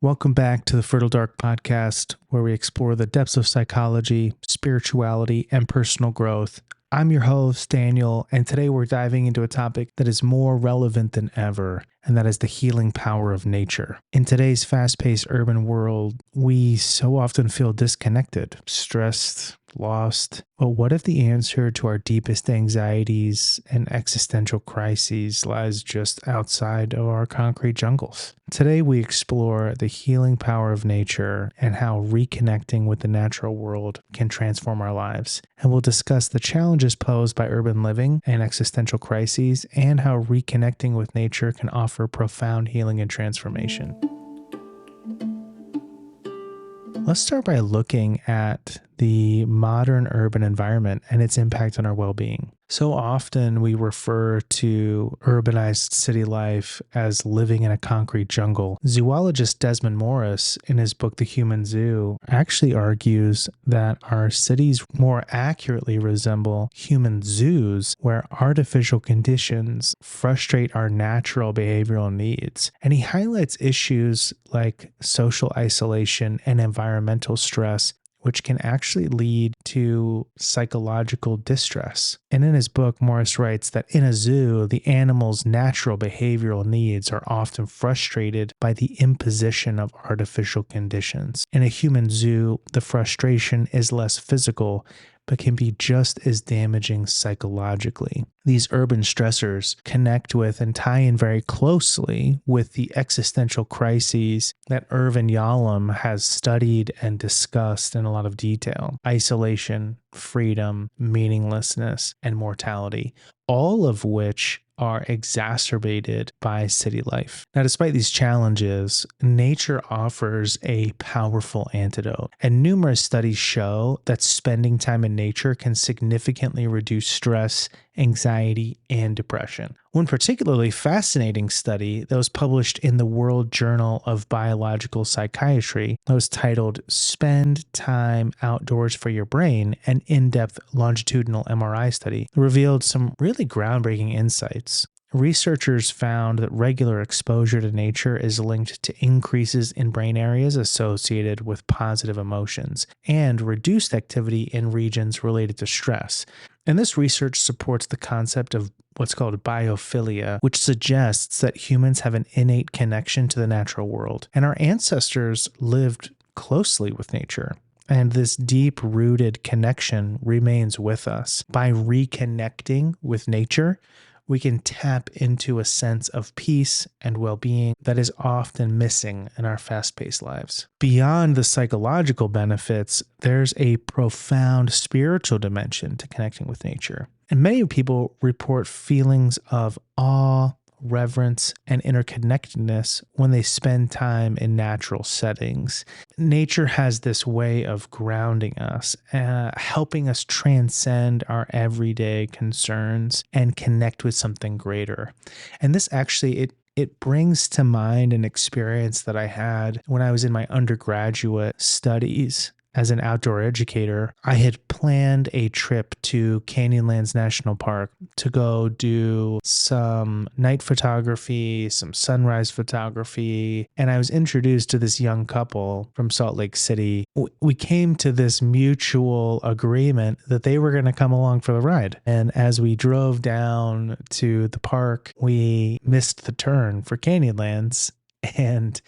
Welcome back to the Fertile Dark podcast, where we explore the depths of psychology, spirituality, and personal growth. I'm your host, Daniel, and today we're diving into a topic that is more relevant than ever, and that is the healing power of nature. In today's fast-paced urban world, we so often feel disconnected, stressed, lost. But what if the answer to our deepest anxieties and existential crises lies just outside of our concrete jungles? Today we explore the healing power of nature and how reconnecting with the natural world can transform our lives. And we'll discuss the challenges posed by urban living and existential crises, and how reconnecting with nature can offer profound healing and transformation. Let's start by looking at the modern urban environment and its impact on our well-being. So often we refer to urbanized city life as living in a concrete jungle. Zoologist Desmond Morris, in his book The Human Zoo, actually argues that our cities more accurately resemble human zoos, where artificial conditions frustrate our natural behavioral needs. And he highlights issues like social isolation and environmental stress, which can actually lead to psychological distress. And in his book, Morris writes that in a zoo, the animal's natural behavioral needs are often frustrated by the imposition of artificial conditions. In a human zoo, the frustration is less physical, but can be just as damaging psychologically. These urban stressors connect with and tie in very closely with the existential crises that Irvin Yalom has studied and discussed in a lot of detail: isolation, freedom, meaninglessness, and mortality, all of which are exacerbated by city life. Now, despite these challenges, nature offers a powerful antidote, and numerous studies show that spending time in nature can significantly reduce stress, anxiety, and depression. One particularly fascinating study that was published in the World Journal of Biological Psychiatry that was titled "Spend Time Outdoors for Your Brain," an in-depth longitudinal MRI study, revealed some really groundbreaking insights. Researchers found that regular exposure to nature is linked to increases in brain areas associated with positive emotions and reduced activity in regions related to stress. And this research supports the concept of what's called biophilia, which suggests that humans have an innate connection to the natural world, and our ancestors lived closely with nature. And this deep-rooted connection remains with us. By reconnecting with nature, we can tap into a sense of peace and well-being that is often missing in our fast-paced lives. Beyond the psychological benefits, there's a profound spiritual dimension to connecting with nature. And many people report feelings of awe, reverence, and interconnectedness when they spend time in natural settings. Nature has this way of grounding us, helping us transcend our everyday concerns and connect with something greater. And this actually, it brings to mind an experience that I had when I was in my undergraduate studies. As an outdoor educator, I had planned a trip to Canyonlands National Park to go do some night photography, some sunrise photography, and I was introduced to this young couple from Salt Lake City. We came to this mutual agreement that they were going to come along for the ride. And as we drove down to the park, we missed the turn for Canyonlands, and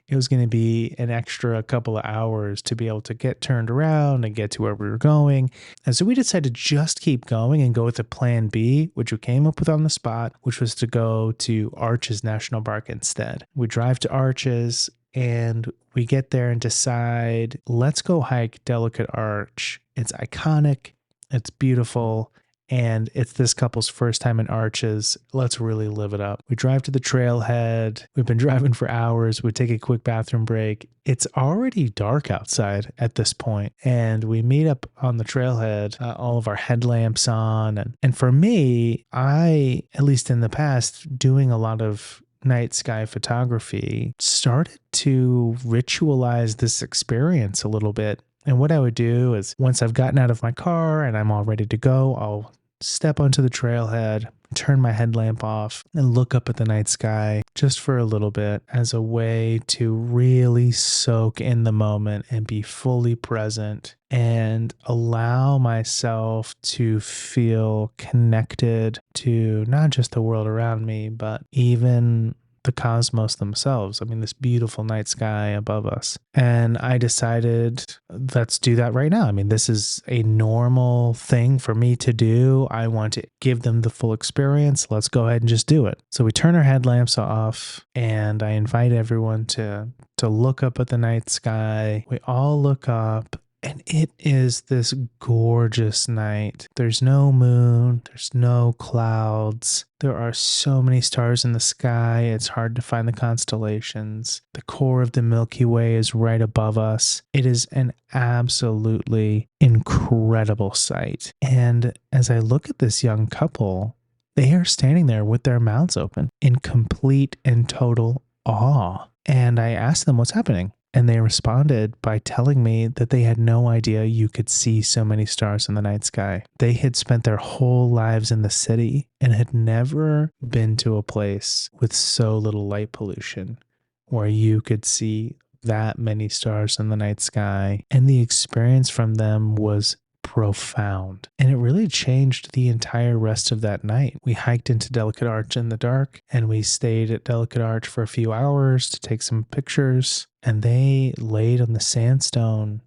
it was going to be an extra couple of hours to be able to get turned around and get to where we were going. And so we decided to just keep going and go with the plan B, which we came up with on the spot, which was to go to Arches National Park instead. We drive to Arches and we get there and decide, let's go hike Delicate Arch. It's iconic, it's beautiful, and it's this couple's first time in Arches. Let's really live it up. We drive to the trailhead. We've been driving for hours. We take a quick bathroom break. It's already dark outside at this point, and we meet up on the trailhead, all of our headlamps on. And for me, at least in the past, doing a lot of night sky photography, started to ritualize this experience a little bit. And what I would do is, once I've gotten out of my car and I'm all ready to go, I'll step onto the trailhead, turn my headlamp off, and look up at the night sky just for a little bit as a way to really soak in the moment and be fully present and allow myself to feel connected to not just the world around me, but even the cosmos themselves. I mean, this beautiful night sky above us. And I decided, let's do that right now. I mean, this is a normal thing for me to do. I want to give them the full experience. Let's go ahead and just do it. So we turn our headlamps off and I invite everyone to look up at the night sky. We all look up. And it is this gorgeous night. There's no moon, there's no clouds. There are so many stars in the sky, it's hard to find the constellations. The core of the Milky Way is right above us. It is an absolutely incredible sight. And as I look at this young couple, they are standing there with their mouths open in complete and total awe. And I asked them what's happening. And they responded by telling me that they had no idea you could see so many stars in the night sky. They had spent their whole lives in the city and had never been to a place with so little light pollution where you could see that many stars in the night sky. And the experience from them was profound. And it really changed the entire rest of that night. We hiked into Delicate Arch in the dark and we stayed at Delicate Arch for a few hours to take some pictures. And they laid on the sandstone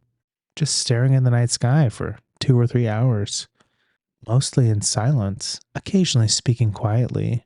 just staring in the night sky for 2 or 3 hours, mostly in silence, occasionally speaking quietly.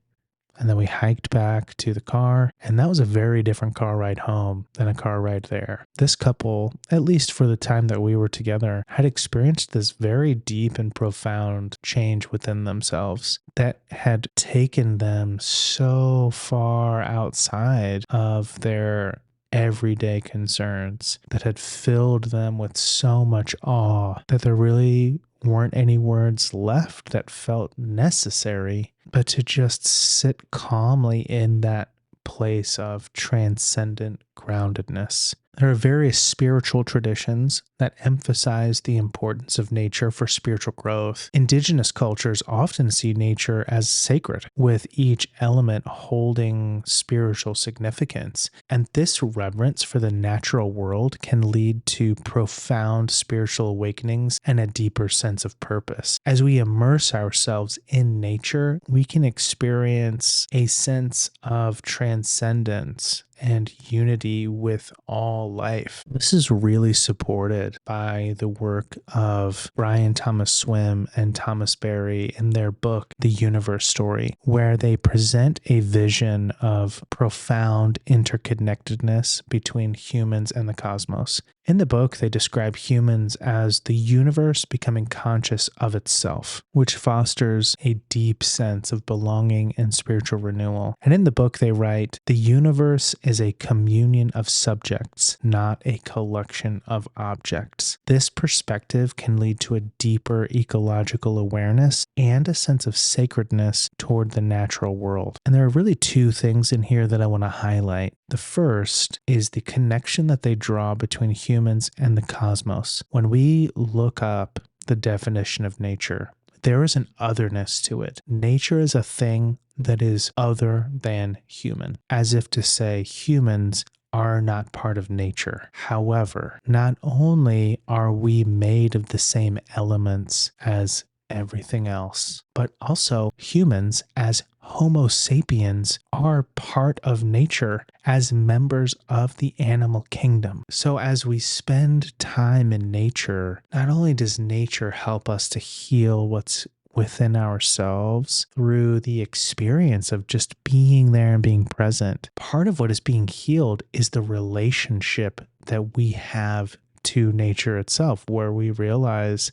And then we hiked back to the car, and that was a very different car ride home than a car ride there. This couple, at least for the time that we were together, had experienced this very deep and profound change within themselves that had taken them so far outside of their everyday concerns, that had filled them with so much awe that there really weren't any words left that felt necessary, but to just sit calmly in that place of transcendent groundedness. There are various spiritual traditions that emphasize the importance of nature for spiritual growth. Indigenous cultures often see nature as sacred, with each element holding spiritual significance. And this reverence for the natural world can lead to profound spiritual awakenings and a deeper sense of purpose. As we immerse ourselves in nature, we can experience a sense of transcendence and unity with all life. This is really supported by the work of Brian Thomas Swimme and Thomas Berry in their book, The Universe Story, where they present a vision of profound interconnectedness between humans and the cosmos. In the book, they describe humans as the universe becoming conscious of itself, which fosters a deep sense of belonging and spiritual renewal. And in the book, they write, "The universe is a communion of subjects, not a collection of objects. This perspective can lead to a deeper ecological awareness and a sense of sacredness toward the natural world." And there are really two things in here that I want to highlight. The first is the connection that they draw between humans and the cosmos. When we look up the definition of nature, there is an otherness to it. Nature is a thing that is other than human, as if to say humans are not part of nature. However, not only are we made of the same elements as everything else, but also humans as Homo sapiens are part of nature as members of the animal kingdom. So as we spend time in nature, not only does nature help us to heal what's within ourselves through the experience of just being there and being present, part of what is being healed is the relationship that we have to nature itself, where we realize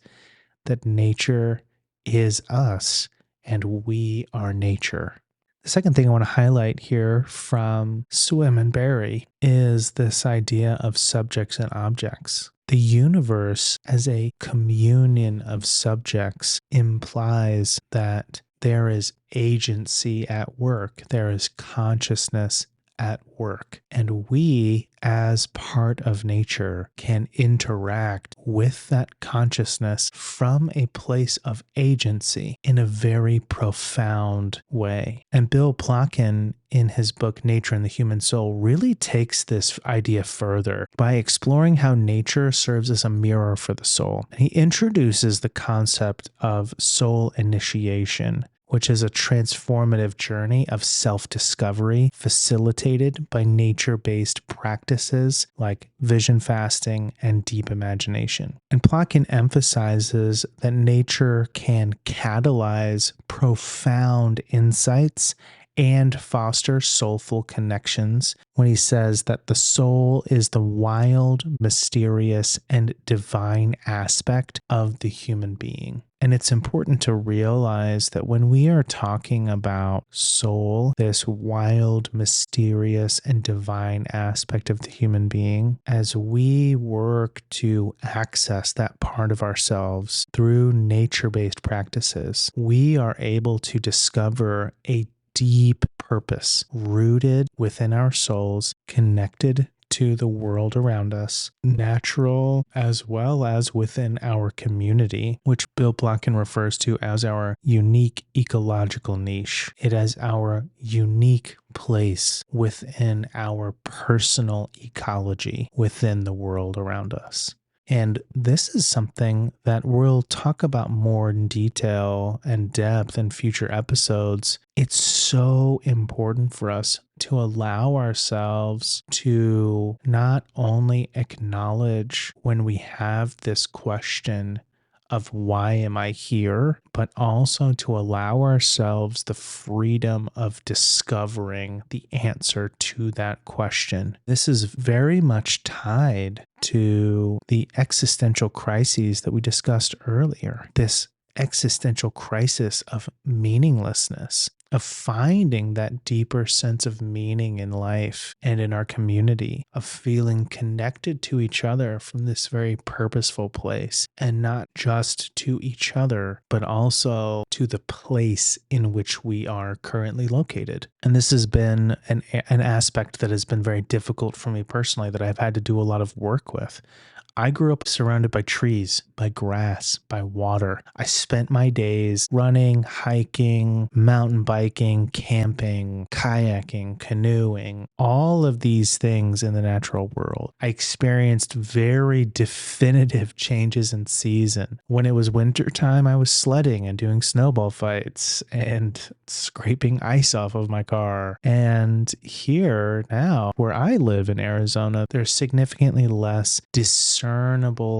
that nature is us and we are nature. The second thing I want to highlight here from Swimme and Berry is this idea of subjects and objects. The universe as a communion of subjects implies that there is agency at work, there is consciousness at work. And we, as part of nature, can interact with that consciousness from a place of agency in a very profound way. And Bill Plotkin, in his book Nature and the Human Soul, really takes this idea further by exploring how nature serves as a mirror for the soul. He introduces the concept of soul initiation, which is a transformative journey of self-discovery facilitated by nature-based practices like vision fasting and deep imagination. And Plotkin emphasizes that nature can catalyze profound insights and foster soulful connections when he says that the soul is the wild, mysterious, and divine aspect of the human being. And it's important to realize that when we are talking about soul, this wild, mysterious, and divine aspect of the human being, as we work to access that part of ourselves through nature-based practices, we are able to discover a deep purpose rooted within our souls, connected to the world around us, natural as well as within our community, which Bill Plotkin refers to as our unique ecological niche. It is our unique place within our personal ecology within the world around us. And this is something that we'll talk about more in detail and depth in future episodes. It's so important for us to allow ourselves to not only acknowledge when we have this question of why am I here, but also to allow ourselves the freedom of discovering the answer to that question. This is very much tied to the existential crises that we discussed earlier. This existential crisis of meaninglessness, of finding that deeper sense of meaning in life and in our community, of feeling connected to each other from this very purposeful place, and not just to each other, but also to the place in which we are currently located. And this has been an aspect that has been very difficult for me personally, that I've had to do a lot of work with. I grew up surrounded by trees, by grass, by water. I spent my days running, hiking, mountain biking, camping, kayaking, canoeing, all of these things in the natural world. I experienced very definitive changes in season. When it was wintertime, I was sledding and doing snowball fights and scraping ice off of my car. And here now, where I live in Arizona, there's significantly less discernible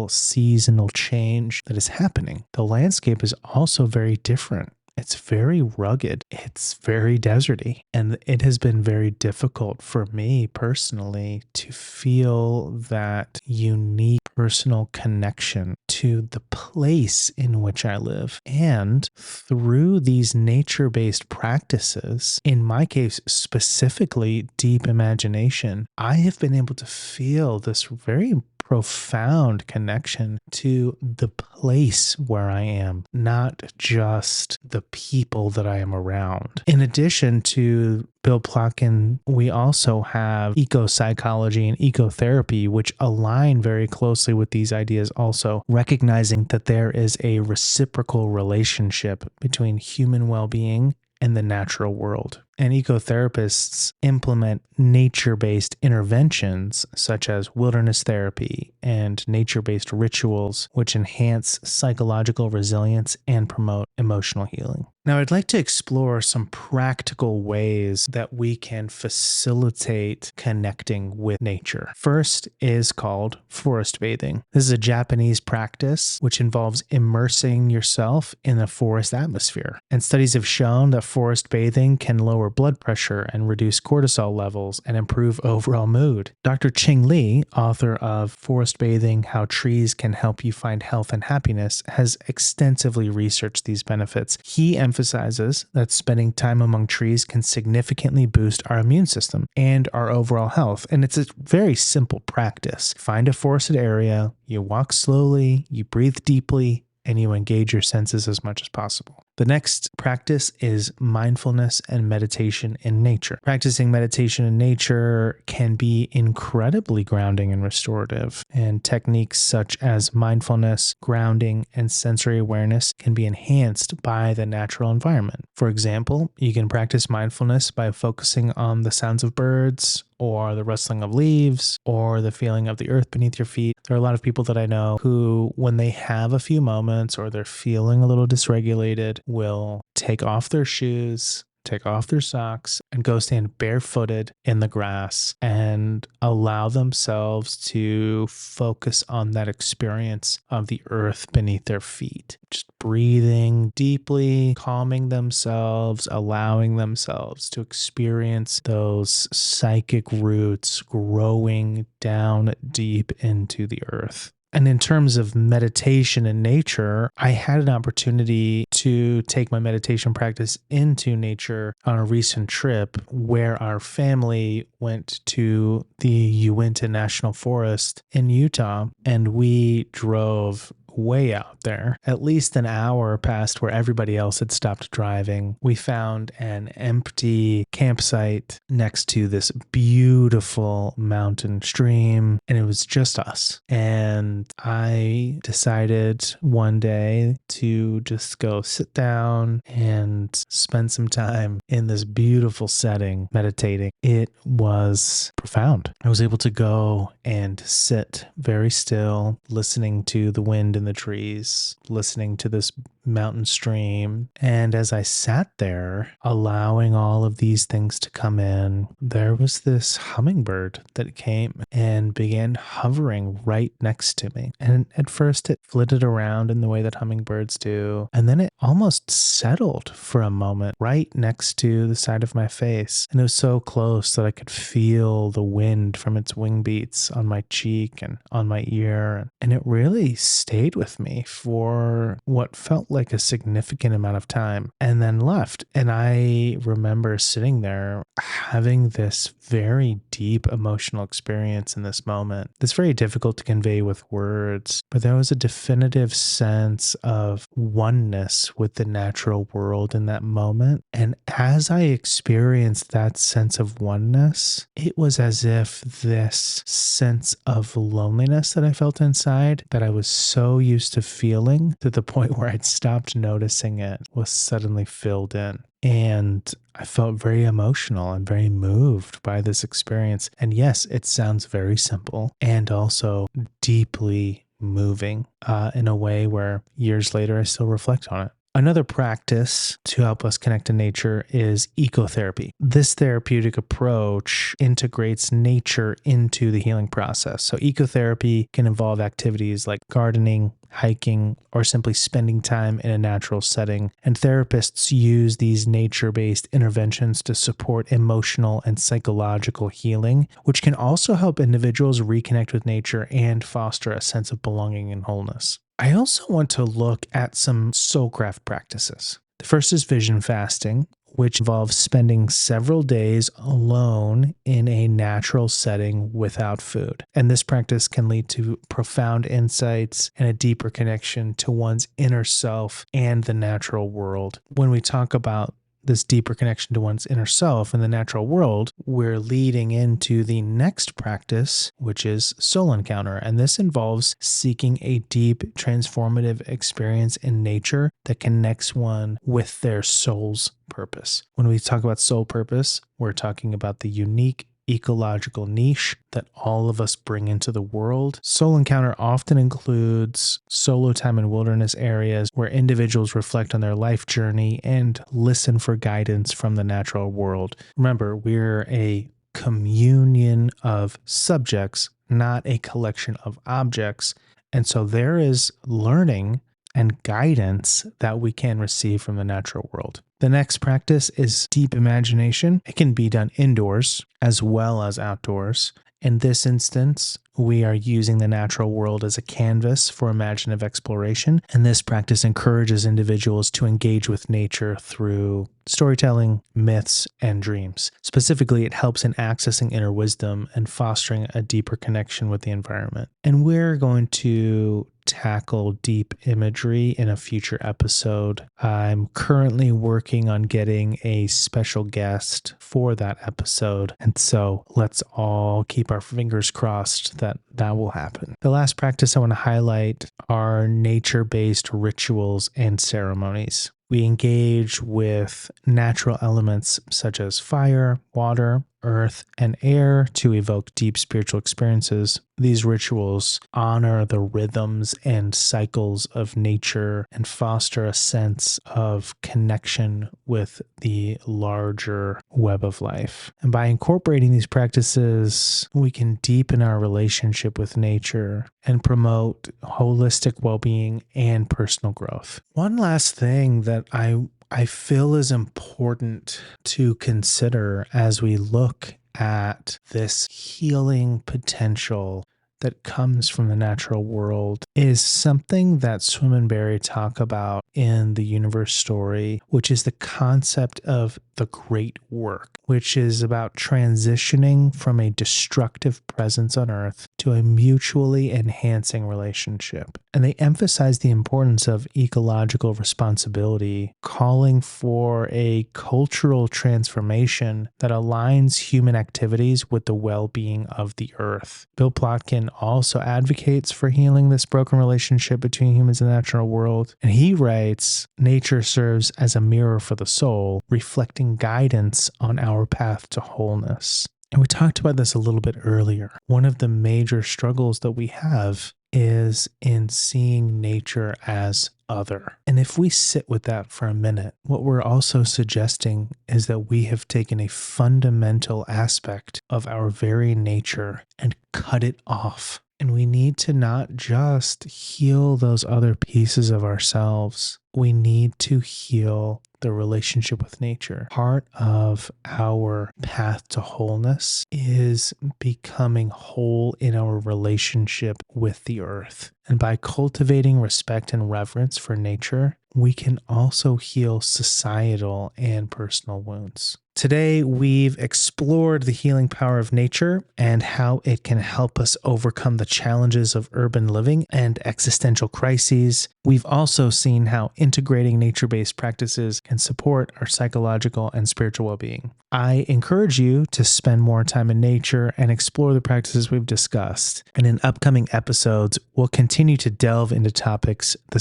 seasonal change that is happening. The landscape is also very different. It's very rugged. It's very deserty. And it has been very difficult for me personally to feel that unique personal connection to the place in which I live. And through these nature-based practices, in my case specifically deep imagination, I have been able to feel this very profound connection to the place where I am, not just the people that I am around. In addition to Bill Plotkin, we also have eco-psychology and ecotherapy, which align very closely with these ideas, also recognizing that there is a reciprocal relationship between human well-being and the natural world. And ecotherapists implement nature-based interventions such as wilderness therapy and nature-based rituals, which enhance psychological resilience and promote emotional healing. Now, I'd like to explore some practical ways that we can facilitate connecting with nature. First is called forest bathing. This is a Japanese practice which involves immersing yourself in a forest atmosphere. And studies have shown that forest bathing can lower blood pressure and reduce cortisol levels and improve overall mood. Dr. Ching Li, author of Forest Bathing: How Trees Can Help You Find Health and Happiness, has extensively researched these benefits. He emphasizes that spending time among trees can significantly boost our immune system and our overall health. And it's a very simple practice. Find a forested area, you walk slowly, you breathe deeply, and you engage your senses as much as possible. The next practice is mindfulness and meditation in nature. Practicing meditation in nature can be incredibly grounding and restorative, and techniques such as mindfulness, grounding, and sensory awareness can be enhanced by the natural environment. For example, you can practice mindfulness by focusing on the sounds of birds, or the rustling of leaves, or the feeling of the earth beneath your feet. There are a lot of people that I know who, when they have a few moments or they're feeling a little dysregulated, will take off their shoes, take off their socks, and go stand barefooted in the grass and allow themselves to focus on that experience of the earth beneath their feet. Just breathing deeply, calming themselves, allowing themselves to experience those psychic roots growing down deep into the earth. And in terms of meditation in nature, I had an opportunity to take my meditation practice into nature on a recent trip where our family went to the Uinta National Forest in Utah, and we drove way out there, at least an hour past where everybody else had stopped driving. We found an empty campsite next to this beautiful mountain stream, and it was just us. And I decided one day to just go sit down and spend some time in this beautiful setting meditating. It was profound. I was able to go and sit very still, listening to the wind in the trees, listening to this mountain stream. And as I sat there, allowing all of these things to come in, there was this hummingbird that came and began hovering right next to me. And at first it flitted around in the way that hummingbirds do. And then it almost settled for a moment right next to the side of my face. And it was so close that I could feel the wind from its wing beats on my cheek and on my ear. And it really stayed with me for what felt like a significant amount of time and then left. And I remember sitting there having this very deep emotional experience in this moment. It's very difficult to convey with words, but there was a definitive sense of oneness with the natural world in that moment. And as I experienced that sense of oneness, it was as if this sense of loneliness that I felt inside, that I was so used to feeling to the point where I'd stopped noticing it, was suddenly filled in. And I felt very emotional and very moved by this experience. And yes, it sounds very simple and also deeply moving in a way where years later I still reflect on it. Another practice to help us connect to nature is ecotherapy. This therapeutic approach integrates nature into the healing process. So ecotherapy can involve activities like gardening, hiking, or simply spending time in a natural setting. And therapists use these nature-based interventions to support emotional and psychological healing, which can also help individuals reconnect with nature and foster a sense of belonging and wholeness. I also want to look at some soulcraft practices. The first is vision fasting, which involves spending several days alone in a natural setting without food. And this practice can lead to profound insights and a deeper connection to one's inner self and the natural world. When we talk about this deeper connection to one's inner self in the natural world, we're leading into the next practice, which is soul encounter. And this involves seeking a deep, transformative experience in nature that connects one with their soul's purpose. When we talk about soul purpose, we're talking about the unique ecological niche that all of us bring into the world. Soul encounter often includes solo time in wilderness areas where individuals reflect on their life journey and listen for guidance from the natural world. Remember, we're a communion of subjects, not a collection of objects. And so there is learning and guidance that we can receive from the natural world. The next practice is deep imagination. It can be done indoors as well as outdoors. In this instance, we are using the natural world as a canvas for imaginative exploration, and this practice encourages individuals to engage with nature through storytelling, myths, and dreams. Specifically, it helps in accessing inner wisdom and fostering a deeper connection with the environment. And we're going to tackle deep imagery in a future episode. I'm currently working on getting a special guest for that episode. And so let's all keep our fingers crossed that that will happen. The last practice I want to highlight are nature-based rituals and ceremonies. We engage with natural elements such as fire, water, earth, and air to evoke deep spiritual experiences. These rituals honor the rhythms and cycles of nature and foster a sense of connection with the larger web of life. And by incorporating these practices, we can deepen our relationship with nature and promote holistic well-being and personal growth. One last thing that I feel is important to consider as we look at this healing potential that comes from the natural world is something that Swimme and Barry talk about in the universe story, which is the concept of the great work, which is about transitioning from a destructive presence on earth to a mutually enhancing relationship. And they emphasize the importance of ecological responsibility, calling for a cultural transformation that aligns human activities with the well-being of the earth. Bill Plotkin also advocates for healing this broken relationship between humans and the natural world. And he writes, nature serves as a mirror for the soul, reflecting guidance on our path to wholeness. And we talked about this a little bit earlier. One of the major struggles that we have is in seeing nature as other. And if we sit with that for a minute, what we're also suggesting is that we have taken a fundamental aspect of our very nature and cut it off. And we need to not just heal those other pieces of ourselves. We need to heal the relationship with nature. Part of our path to wholeness is becoming whole in our relationship with the earth. And by cultivating respect and reverence for nature, we can also heal societal and personal wounds. Today, we've explored the healing power of nature and how it can help us overcome the challenges of urban living and existential crises. We've also seen how integrating nature-based practices can support our psychological and spiritual well-being. I encourage you to spend more time in nature and explore the practices we've discussed. And in upcoming episodes, we'll continue to delve into topics that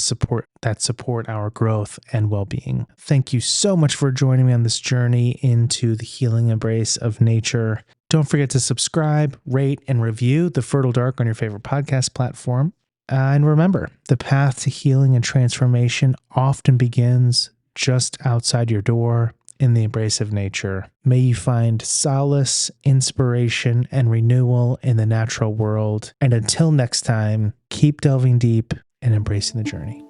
support our growth and well-being. Thank you so much for joining me on this journey into the healing embrace of nature. Don't forget to subscribe, rate, and review The Fertile Dark on your favorite podcast platform. And remember, the path to healing and transformation often begins just outside your door in the embrace of nature. May you find solace, inspiration, and renewal in the natural world. And until next time, keep delving deep and embracing the journey.